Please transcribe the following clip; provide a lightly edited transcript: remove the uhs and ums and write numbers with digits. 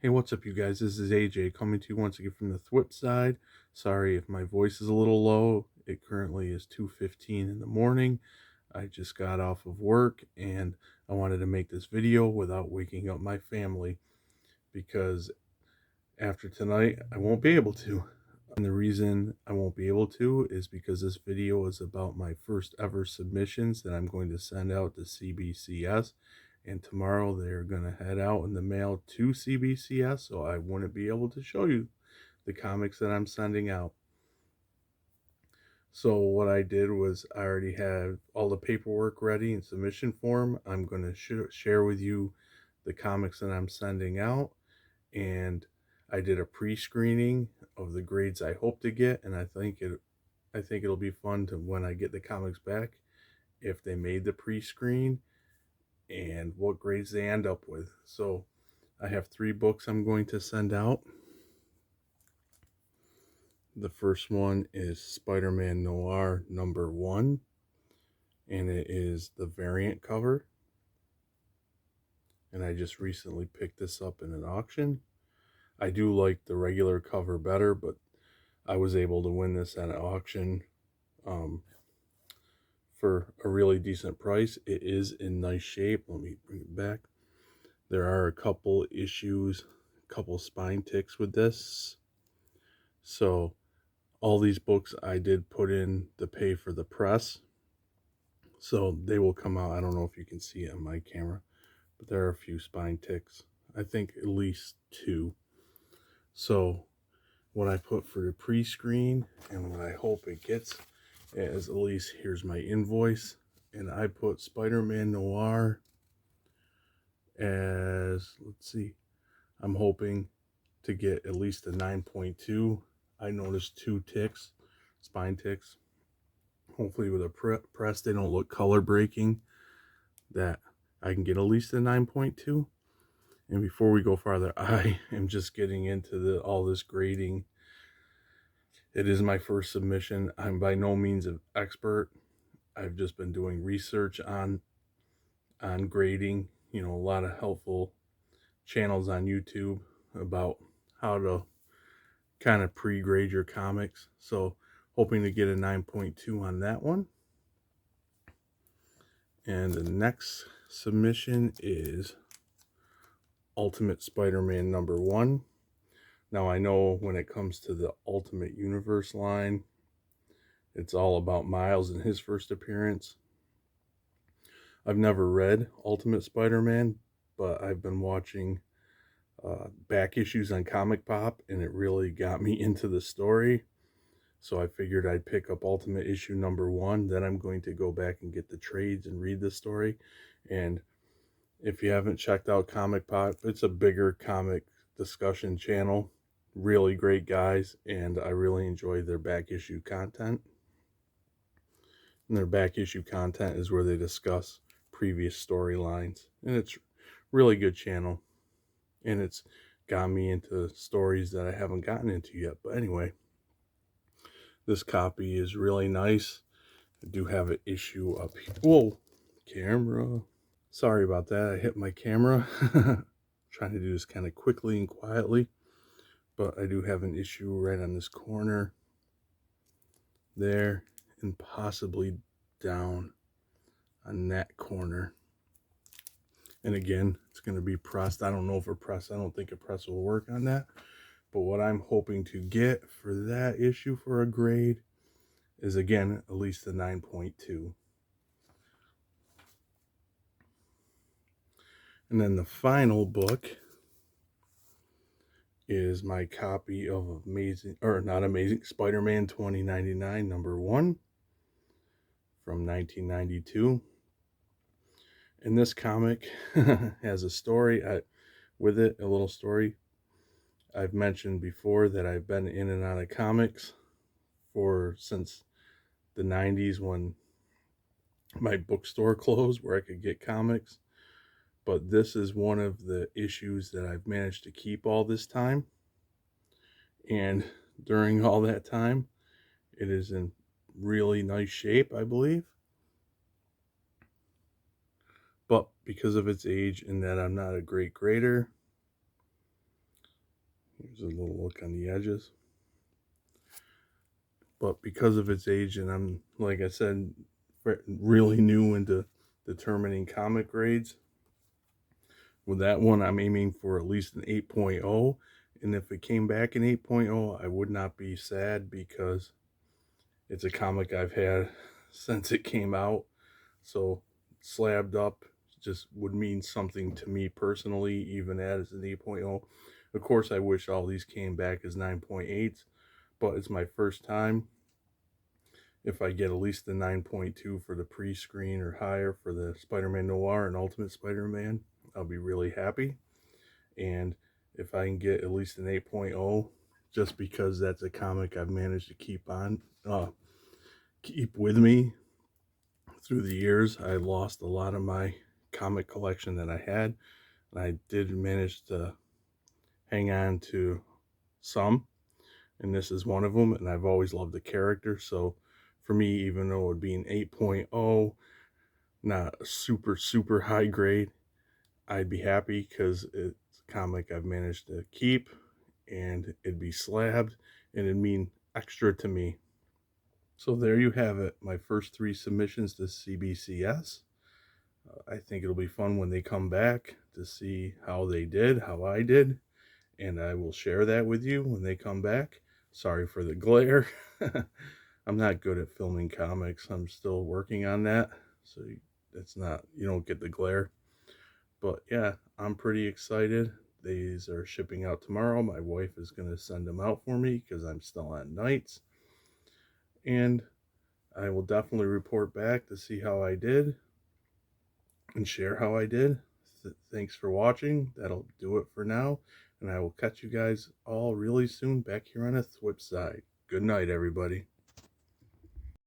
Hey, what's up, you guys? This is AJ coming to you once again from the Thwip side. Sorry if my voice is a little low. It currently is 2:15 in the morning. I just got off of work and I wanted to make this video without waking up my family because after tonight I won't be able to. And the reason I won't be able to is because this video is about my first ever submissions that I'm going to send out to CBCS. And tomorrow they're going to head out in the mail to CBCS, so I wouldn't be able to show you the comics that I'm sending out. So what I did was I already have all the paperwork ready in submission form. I'm going to share with you the comics that I'm sending out, and I did a pre-screening of the grades I hope to get, and I think it'll be fun to when I get the comics back if they made the pre-screen and what grades they end up with. So I have 3 books I'm going to send out. The first one is SpiderMan Noir #1, and it is the variant cover. And I just recently picked this up in an auction. I do like the regular cover better, but I was able to win this at an auction for a really decent price. It is in nice shape. Let me bring it back. There are a couple issues, a couple spine ticks with this. So all these books I did put in to pay for the press. So they will come out. I don't know if you can see it on my camera, but there are a few spine ticks. I think at least 2. So what I put for the pre-screen and what I hope it gets is, at least here's my invoice, and I put SpiderMan Noir as, let's see, I'm hoping to get at least a 9.2. I noticed 2 ticks, spine ticks. Hopefully with a press they don't look color breaking, that I can get at least a 9.2. And before we go farther, I am just getting into all this grading. It is my first submission. I'm by no means an expert. I've just been doing research on grading, a lot of helpful channels on YouTube about how to kind of pre-grade your comics. So hoping to get a 9.2 on that one. And the next submission is Ultimate Spider-Man #1. Now I know when it comes to the Ultimate Universe line, it's all about Miles and his first appearance. I've never read Ultimate Spider-Man, but I've been watching back issues on Comic Pop, and it really got me into the story. So I figured I'd pick up Ultimate issue #1. Then I'm going to go back and get the trades and read the story. And if you haven't checked out Comic Pop, it's a bigger comic discussion channel. Really great guys, and I really enjoy their back issue content. And their back issue content is where they discuss previous storylines. And it's really good channel. And it's got me into stories that I haven't gotten into yet. But anyway, this copy is really nice. I do have an issue up here. Whoa, camera. Sorry about that. I hit my camera. Trying to do this kind of quickly and quietly. But I do have an issue right on this corner. There. And possibly down on that corner. And again, it's going to be pressed. I don't know if I don't think a press will work on that. But what I'm hoping to get for that issue for a grade is, again, at least a 9.2. And then the final book is my copy of Spider-Man 2099 #1 from 1992. And this comic has a story with it, a little story. I've mentioned before that I've been in and out of comics since the 90s, when my bookstore closed where I could get comics. But this is one of the issues that I've managed to keep all this time. And during all that time, it is in really nice shape, I believe. But because of its age and that I'm not a great grader, Here's a little look on the edges. But because of its age, and I'm, like I said, really new into determining comic grades, with that one, I'm aiming for at least an 8.0. And if it came back an 8.0, I would not be sad because it's a comic I've had since it came out. So slabbed up just would mean something to me personally, even as an 8.0. Of course, I wish all these came back as 9.8s, but it's my first time. If I get at least the 9.2 for the pre-screen or higher for the SpiderMan Noir and Ultimate Spider-Man, I'll be really happy. And if I can get at least an 8.0, just because that's a comic I've managed to keep with me through the years. I lost a lot of my comic collection that I had, and I did manage to hang on to some, and this is one of them, and I've always loved the character. So for me, even though it would be an 8.0, not a super high grade, I'd be happy because it's a comic I've managed to keep, and it'd be slabbed, and it'd mean extra to me. So there you have it, my first 3 submissions to CBCS. I think it'll be fun when they come back to see how they did, how I did, and I will share that with you when they come back. Sorry for the glare. I'm not good at filming comics. I'm still working on that, so it's not, you don't get the glare. But yeah, I'm pretty excited. These are shipping out tomorrow. My wife is going to send them out for me because I'm still on nights. And I will definitely report back to see how I did and share how I did. Thanks for watching. That'll do it for now. And I will catch you guys all really soon back here on the Thwip side. Good night, everybody.